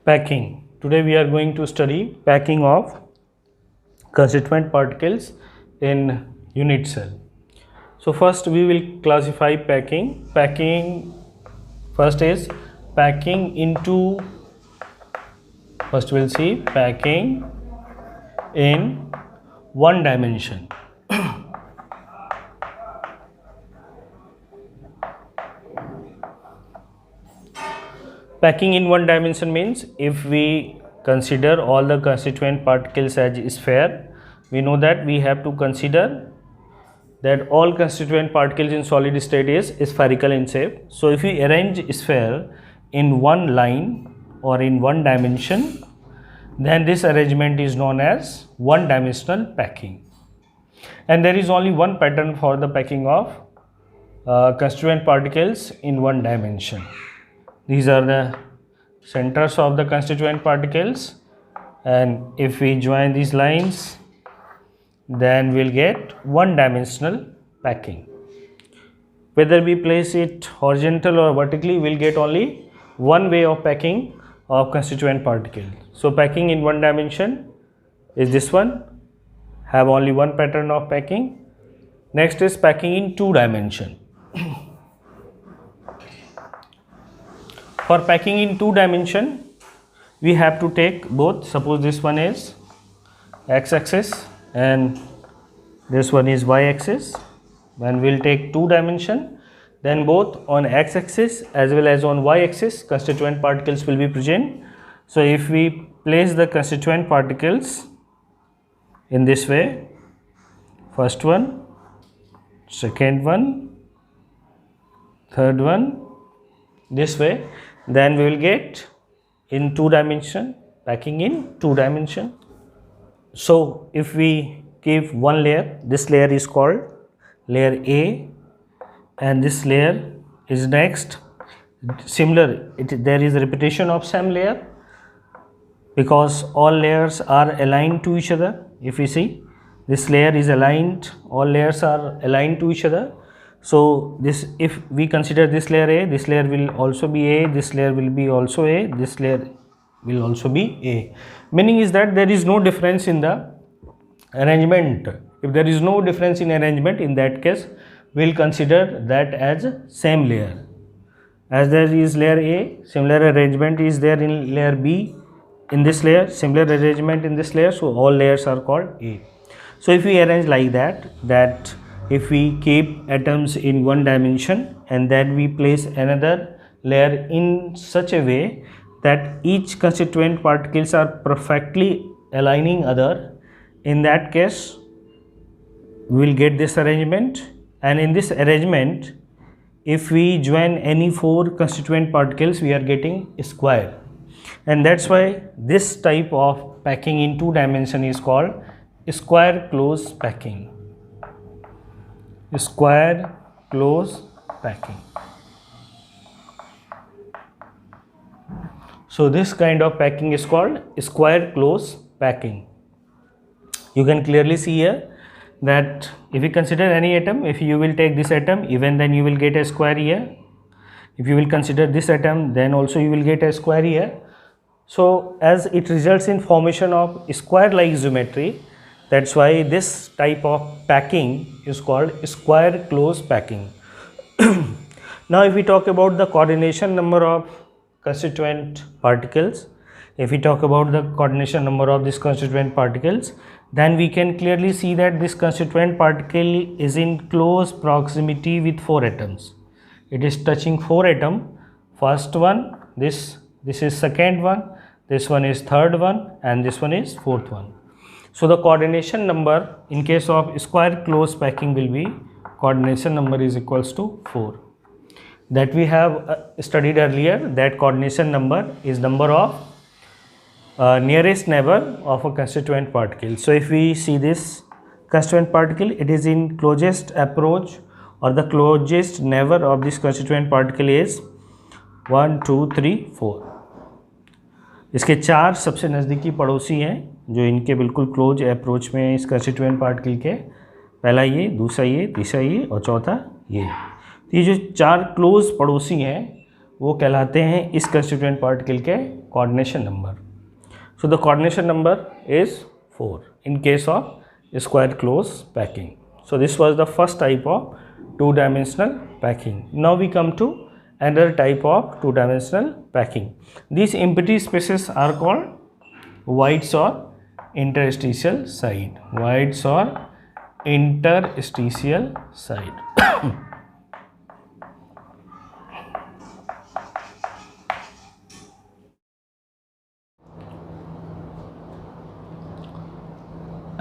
Packing. Today we are going to study packing of constituent particles in unit cell. So first we will classify packing. First is packing into, first we'll see packing in one dimension. Packing in one dimension means if we consider all the constituent particles as sphere, we know that we have to consider that all constituent particles in solid state is spherical in shape. So if we arrange sphere in one line or in one dimension, then this arrangement is known as one dimensional packing. And there is only one pattern for the packing of constituent particles in one dimension. These are the centers of the constituent particles, and if we join these lines, then we'll get one dimensional packing. Whether we place it horizontal or vertically, we'll get only one way of packing of constituent particle. So packing in one dimension is this one, have only one pattern of packing. Next is packing in two dimension. For packing in two dimension, we have to take both. Suppose this one is x-axis and this one is y-axis. When we'll take two dimension, then both on x-axis as well as on y-axis constituent particles will be present. So if we place the constituent particles in this way, first one, second one, third one, this way, then we will get in two dimension, packing in two dimension. So if we give one layer, this layer is called layer A and this layer is next. Similar, there is a repetition of same layer because all layers are aligned to each other. If we see, this layer is aligned, all layers are aligned to each other. So this, if we consider this layer A, this layer will also be A, this layer will be also A, this layer will also be A. Meaning is that there is no difference in the arrangement. If there is no difference in arrangement, in that case we will consider that as same layer. As there is layer A, similar arrangement is there in layer B, in this layer, similar arrangement in this layer, so all layers are called A. So if we arrange like that if we keep atoms in one dimension and then we place another layer in such a way that each constituent particles are perfectly aligning other, in that case we will get this arrangement. And in this arrangement, if we join any four constituent particles, we are getting a square, and that's why this type of packing in two dimension is called square close packing. Square close packing. So this kind of packing is called square close packing. You can clearly see here that if you consider any atom, if you will take this atom, even then you will get a square here. If you will consider this atom, then also you will get a square here. So as it results in formation of square like geometry, that's why this type of packing is called square close packing. Now if we talk about the coordination number of constituent particles, if we talk about the coordination number of these constituent particles, then we can clearly see that this constituent particle is in close proximity with four atoms. It is touching four atoms. First one, this is second one, this one is third one, and this one is fourth one. So the coordination number in case of square close packing will be coordination number is equals to 4. That we have studied earlier, that coordination number is number of nearest neighbor of a constituent particle. So if we see this constituent particle, it is in closest approach or the closest neighbor of this constituent particle is 1, 2, 3, 4. इसके चार सबसे नज़दीकी पड़ोसी हैं जो इनके बिल्कुल close approach में इस कंस्टिट्यूएंट पार्टिकल के, पहला ये, दूसरा ये, तीसरा ये और चौथा ये। तो ये जो चार क्लोज पड़ोसी हैं वो कहलाते हैं इस कंस्टिट्यूएंट पार्टिकल के coordination number. So the coordination number is 4 in case of square close packing. So this was the first type of two-dimensional packing. Now we come to another type of two-dimensional packing. These empty spaces are called voids or interstitial site. Voids or interstitial site.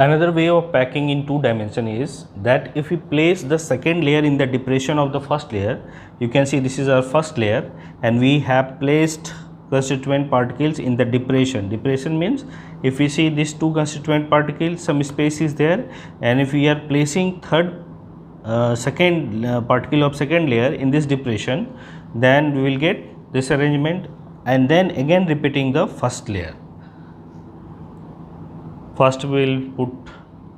Another way of packing in two dimension is that if we place the second layer in the depression of the first layer, you can see this is our first layer and we have placed constituent particles in the depression. Depression means if we see these two constituent particles, some space is there, and if we are placing second particle of second layer in this depression, then we will get this arrangement, and then again repeating the first layer. First we will put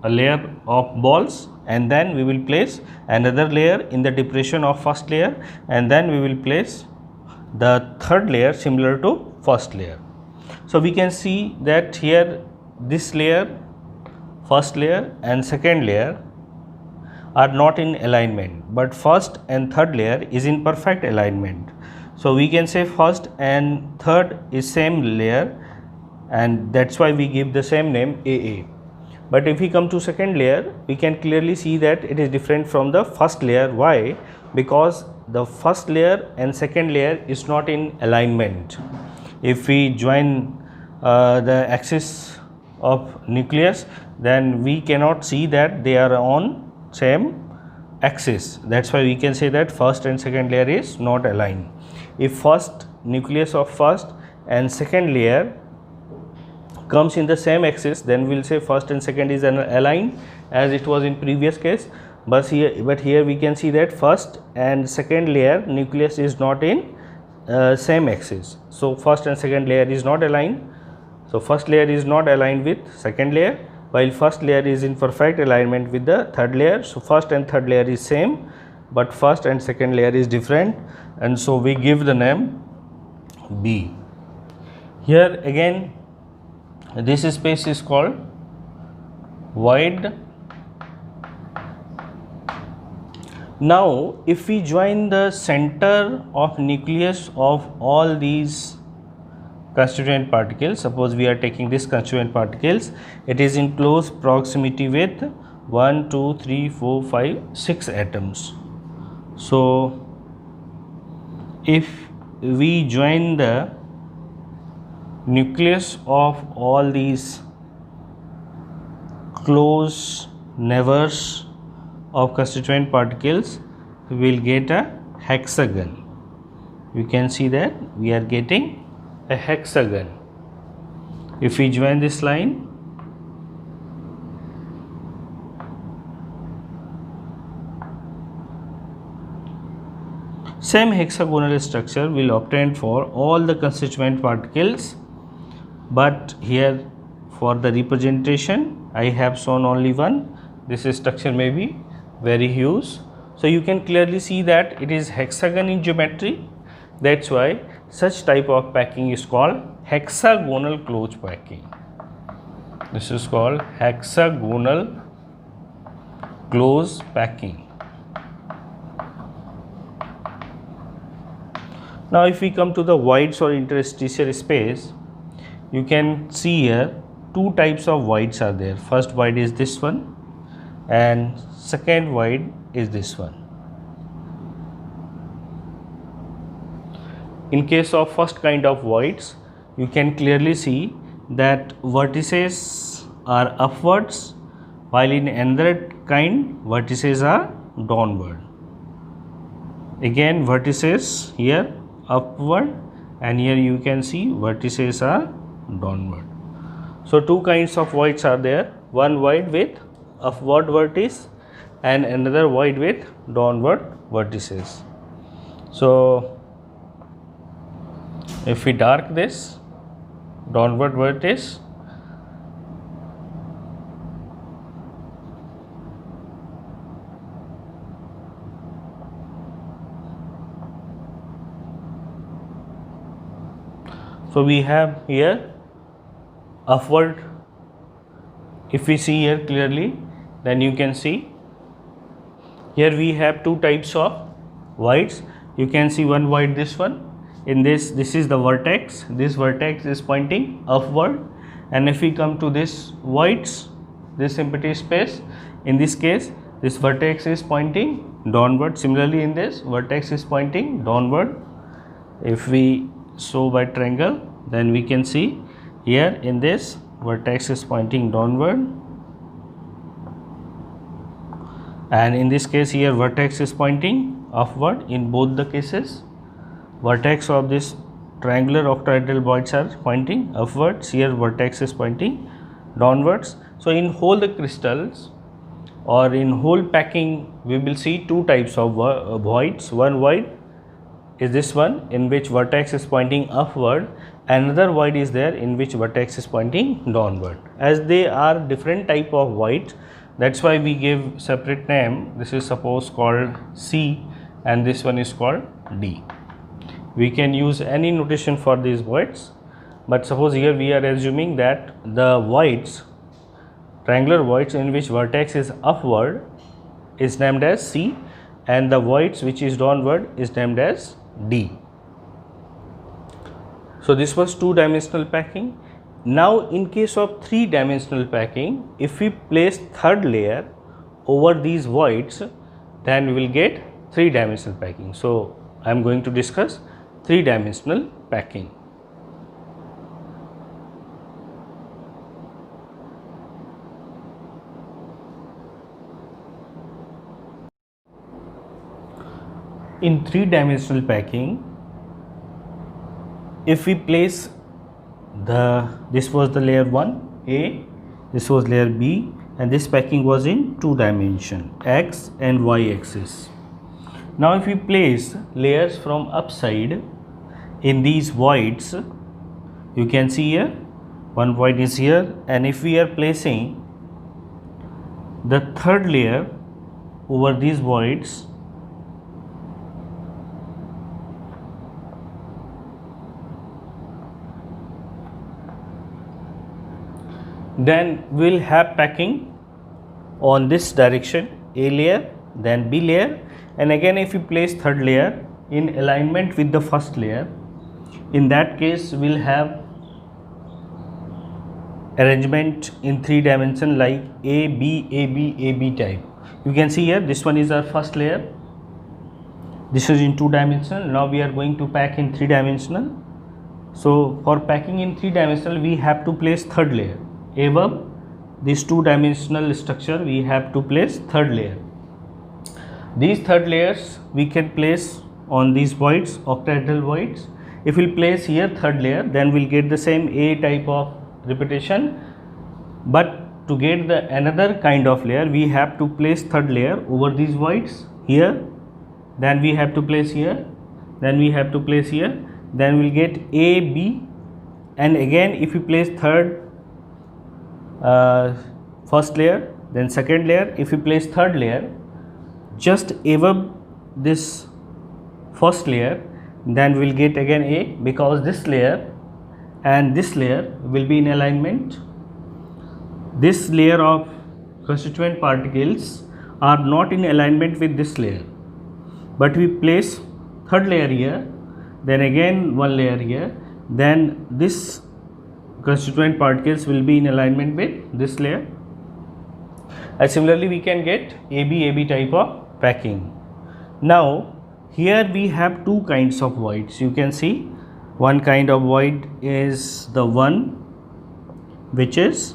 a layer of balls and then we will place another layer in the depression of first layer, and then we will place the third layer similar to first layer. So we can see that here this layer, first layer and second layer are not in alignment, but first and third layer is in perfect alignment. So we can say first and third is same layer, and that's why we give the same name AA. But if we come to second layer, we can clearly see that it is different from the first layer. Why? Because the first layer and second layer is not in alignment. If we join the axis of nucleus, then we cannot see that they are on same axis. That's why we can say that first and second layer is not aligned. If first nucleus of first and second layer comes in the same axis, then we will say first and second is aligned as it was in previous case. But here we can see that first and second layer nucleus is not in same axis. So first and second layer is not aligned. So first layer is not aligned with second layer, while first layer is in perfect alignment with the third layer. So first and third layer is same, but first and second layer is different, and so we give the name B. Here again this space is called void. Now if we join the center of nucleus of all these constituent particles, suppose we are taking this constituent particles, it is in close proximity with 1, 2, 3, 4, 5, 6 atoms. So if we join the nucleus of all these close neighbors of constituent particles, we will get a hexagon. You can see that we are getting a hexagon. If we join this line, same hexagonal structure will obtain for all the constituent particles, but here for the representation I have shown only one. This structure may be very huge, so you can clearly see that it is hexagon in geometry. That's why such type of packing is called hexagonal close packing. This is called hexagonal close packing. Now if we come to the voids or interstitial space, you can see here two types of voids are there. First void is this one and second void is this one. In case of first kind of voids, you can clearly see that vertices are upwards, while in another kind vertices are downward. Again vertices here upward, and here you can see vertices are downward. So two kinds of voids are there, one void with upward vertice and another void with downward vertices. So if we dark this downward vertex, So we have here upward. If we see here clearly, then you can see here we have two types of voids. You can see one void, this one. In this is the vertex. This vertex is pointing upward, and if we come to this voids, this empty space, in this case this vertex is pointing downward. Similarly, in this vertex is pointing downward. If we show by triangle, then we can see here in this vertex is pointing downward, and in this case here vertex is pointing upward. In both the cases, vertex of this triangular octahedral voids are pointing upwards. Here vertex is pointing downwards. So in whole the crystals or in whole packing, we will see two types of voids. One void is this one, in which vertex is pointing upward. Another void is there in which vertex is pointing downward. As they are different type of voids, that's why we give separate name. This is suppose called C and this one is called D. We can use any notation for these voids, but suppose here we are assuming that the voids, triangular voids in which vertex is upward, is named as C, and the voids which is downward is named as D. So this was two-dimensional packing. Now in case of three-dimensional packing, if we place third layer over these voids, then we will get three-dimensional packing. So I am going to discuss three-dimensional packing. In three-dimensional packing, if we place this was the layer 1 A, this was layer B, and this packing was in two dimension, x and y axis. Now if we place layers from upside in these voids, you can see here one void is here, and if we are placing the third layer over these voids, then we'll have packing on this direction, A layer, then B layer, and again if we place third layer in alignment with the first layer, in that case we'll have arrangement in three dimension like A, B, A, B, A, B type. You can see here this one is our first layer, this is in two dimensional. Now we are going to pack in three dimensional. So for packing in three dimensional, we have to place third layer. Above this two dimensional structure, we have to place third layer. These third layers we can place on these voids, octahedral voids. If we place here third layer, then we'll get the same A type of repetition, but to get the another kind of layer, we have to place third layer over these voids here, then we have to place here, then we have to place here, then we'll get A, B, and again if we place third first layer, then second layer, if we place third layer just above this first layer, then we'll get again A, because this layer and this layer will be in alignment. This layer of constituent particles are not in alignment with this layer, but we place third layer here, then again one layer here, then this constituent particles will be in alignment with this layer. And similarly we can get AB type of packing. Now here we have two kinds of voids. You can see one kind of void is the one which is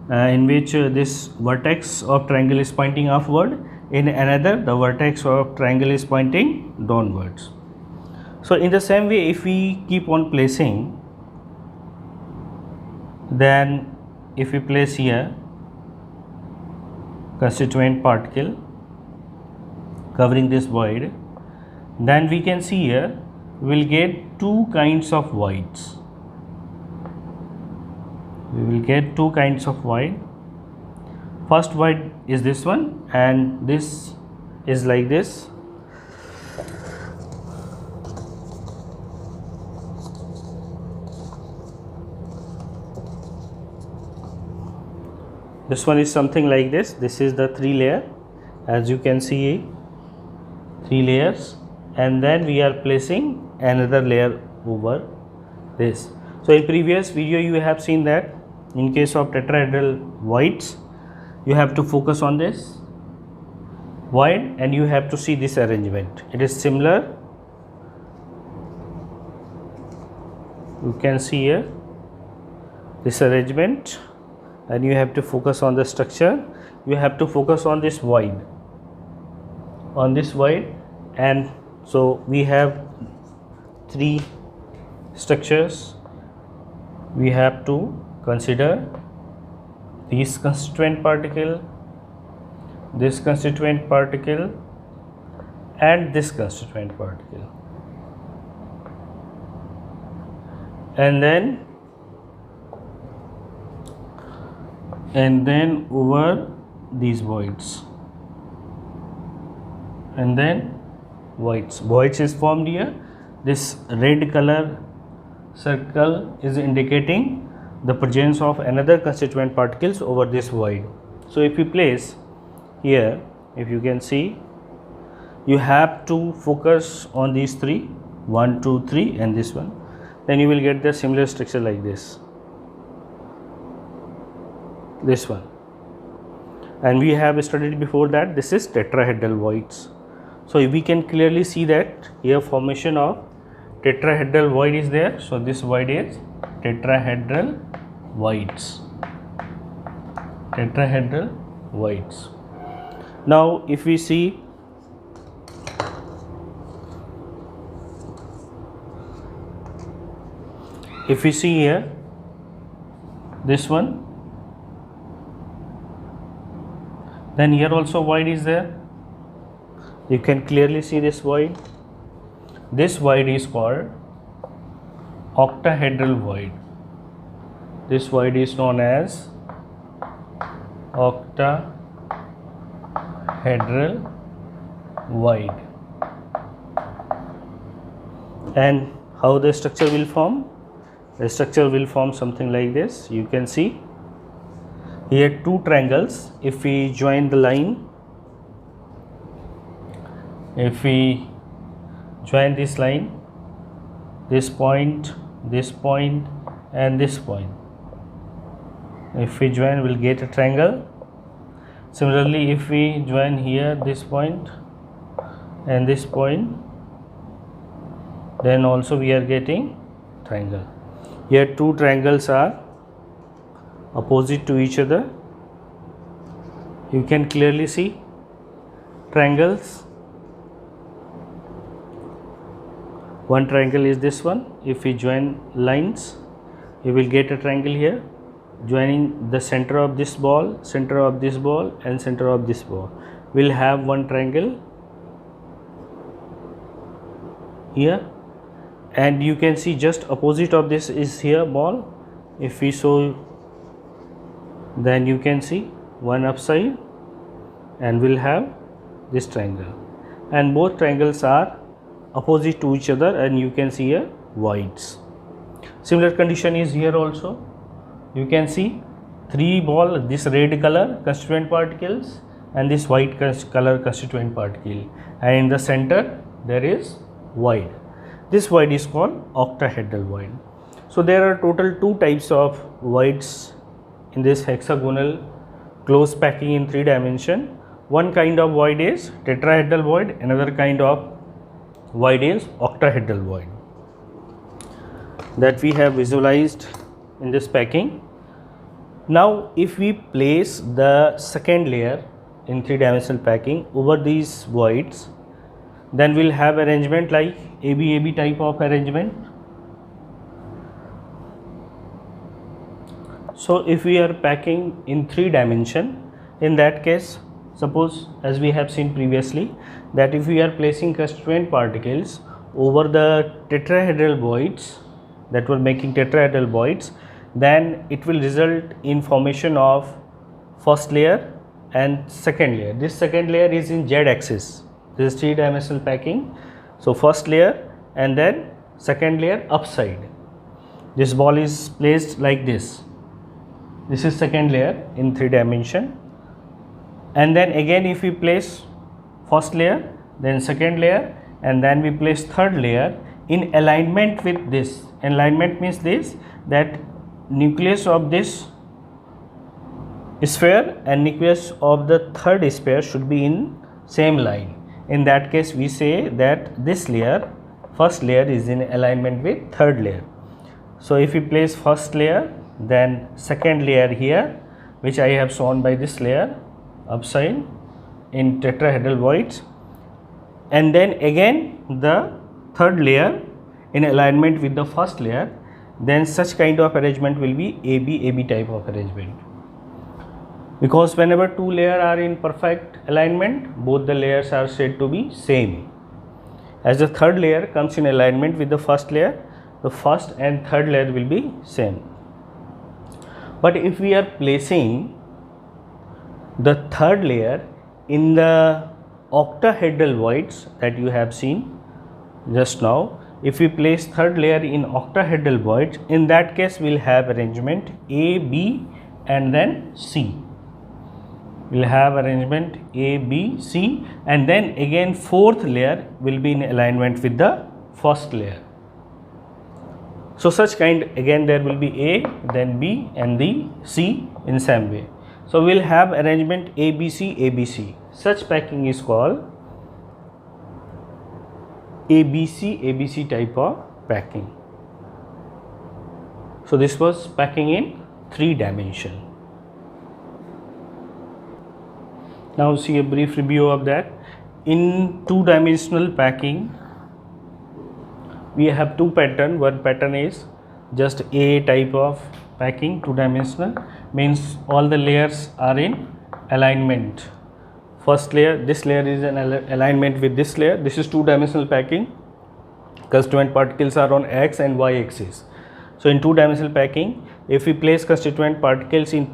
in which this vertex of triangle is pointing upward, in another the vertex of triangle is pointing downwards. So in the same way, if we keep on placing, then if we place here constituent particle covering this void, then we can see here we will get two kinds of voids. We will get two kinds of void. First void is this one, and this is like this. This one is something like this. This is the 3 layer, as you can see, 3 layers, and then we are placing another layer over this. So in previous video you have seen that in case of tetrahedral voids, you have to focus on this void and you have to see this arrangement. It is similar. You can see here this arrangement, and you have to focus on the structure. You have to focus on this void, and so we have 3 structures. We have to consider this constituent particle, this constituent particle, and this constituent particle, and then over these voids, and then voids is formed here. This red color circle is indicating the presence of another constituent particles over this void. So if you place here, if you can see, you have to focus on these 3, 1, 2, 3, and this one. Then you will get the similar structure like this one. And we have studied before that this is tetrahedral voids. So we can clearly see that here formation of tetrahedral void is there. So this void is tetrahedral voids. Tetrahedral voids. Now if we see, here this one, then here also void is there. You can clearly see this void. This void is called octahedral void. This void is known as octahedral void. And how the structure will form? The structure will form something like this. You can see here 2 triangles. If we join the line, if we join this line, this point, and this point, if we join, we'll get a triangle. Similarly, if we join here this point and this point, then also we are getting triangle. Here 2 triangles are opposite to each other. You can clearly see triangles. One triangle is this one. If we join lines, you will get a triangle here, joining the center of this ball, center of this ball, and center of this ball. We'll have one triangle here, and you can see just opposite of this is here ball. If we show, then you can see one upside, and we'll have this triangle, and both triangles are opposite to each other, and you can see here voids. Similar condition is here also. You can see 3 ball, this red color constituent particles and this white color constituent particle, and in the center there is void. This void is called octahedral void. So there are total 2 types of voids in this hexagonal closed packing in 3 dimension. One kind of void is tetrahedral void, another kind of void is octahedral void, that we have visualized in this packing. Now if we place the second layer in 3-dimensional packing over these voids, then we'll have arrangement like AB type of arrangement. So if we are packing in 3 dimension, in that case, suppose as we have seen previously, that if we are placing constituent particles over the tetrahedral voids, that were making tetrahedral voids, then it will result in formation of first layer and second layer. This second layer is in Z axis. This is 3-dimensional packing. So first layer and then second layer upside. This ball is placed like this. This is second layer in 3 dimension. And then again if we place first layer, then second layer, and then we place third layer in alignment with this. Alignment means this, that nucleus of this sphere and nucleus of the third sphere should be in same line. In that case we say that this layer, first layer, is in alignment with third layer. So if we place first layer, then second layer here, which I have shown by this layer upside in tetrahedral voids, and then again the third layer in alignment with the first layer, then such kind of arrangement will be AB type of arrangement. Because whenever two layers are in perfect alignment, both the layers are said to be same. As the third layer comes in alignment with the first layer, the first and third layer will be same. But if we are placing the third layer in the octahedral voids that you have seen just now, if we place third layer in octahedral voids, in that case we will have arrangement A, B and then C. We will have arrangement A, B, C, and then again fourth layer will be in alignment with the first layer. So such kind, again there will be A, then B and the C in same way. So we will have arrangement ABC, ABC. Such packing is called ABC, ABC type of packing. So this was packing in 3 dimension. Now see a brief review of that. In 2-dimensional packing, we have 2 patterns. One pattern is just A type of packing, 2-dimensional, means all the layers are in alignment. First layer, this layer is in alignment with this layer. This is 2-dimensional packing. Constituent particles are on X and Y axis. So in 2-dimensional packing, if we place constituent particles in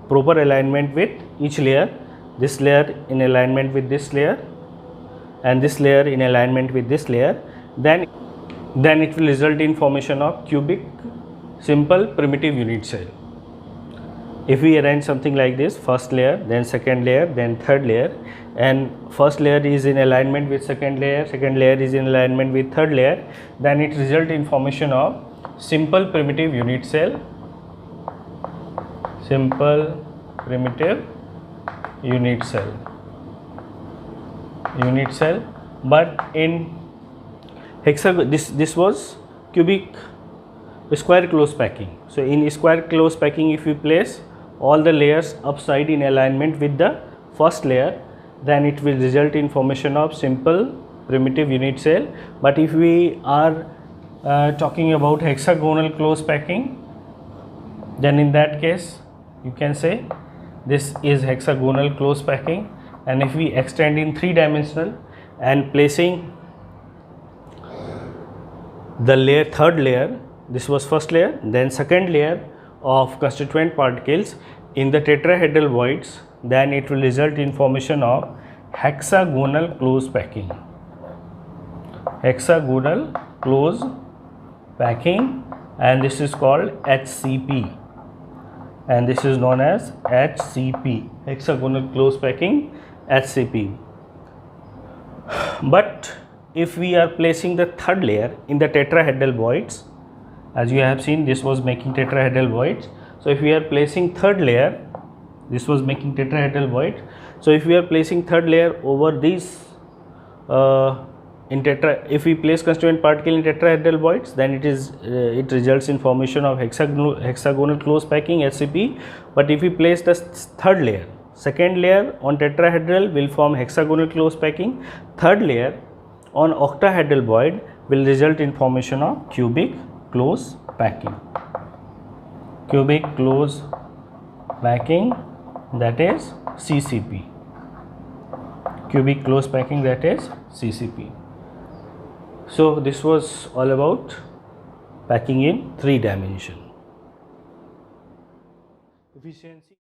proper alignment with each layer, this layer in alignment with this layer and this layer in alignment with this layer, then it will result in formation of cubic simple primitive unit cell. If we arrange something like this, first layer, then second layer, then third layer, and first layer is in alignment with second layer is in alignment with third layer, then it result in formation of simple primitive unit cell, simple primitive unit cell. But in hexagon, this was cubic square close packing. So in square close packing, if we place all the layers upside in alignment with the first layer, then it will result in formation of simple primitive unit cell. But if we are talking about hexagonal close packing, then in that case you can say this is hexagonal close packing. And if we extend in 3-dimensional and placing the layer, third layer, this was first layer, then second layer of constituent particles in the tetrahedral voids, then it will result in formation of hexagonal close packing. Hexagonal close packing, and this is called HCP, and this is known as HCP, hexagonal close packing, HCP. But if we are placing the third layer in the tetrahedral voids, as you have seen, this was making tetrahedral voids. So if we are placing third layer, this was making tetrahedral void. So if we are placing third layer over this if we place constituent particle in tetrahedral voids, then it results in formation of hexagonal close packing, HCP. But if we place the third layer, second layer on tetrahedral will form hexagonal close packing, third layer on octahedral void will result in formation of cubic close packing. Cubic close packing, that is CCP. Cubic close packing, that is CCP. So this was all about packing in 3 dimension. Efficiency.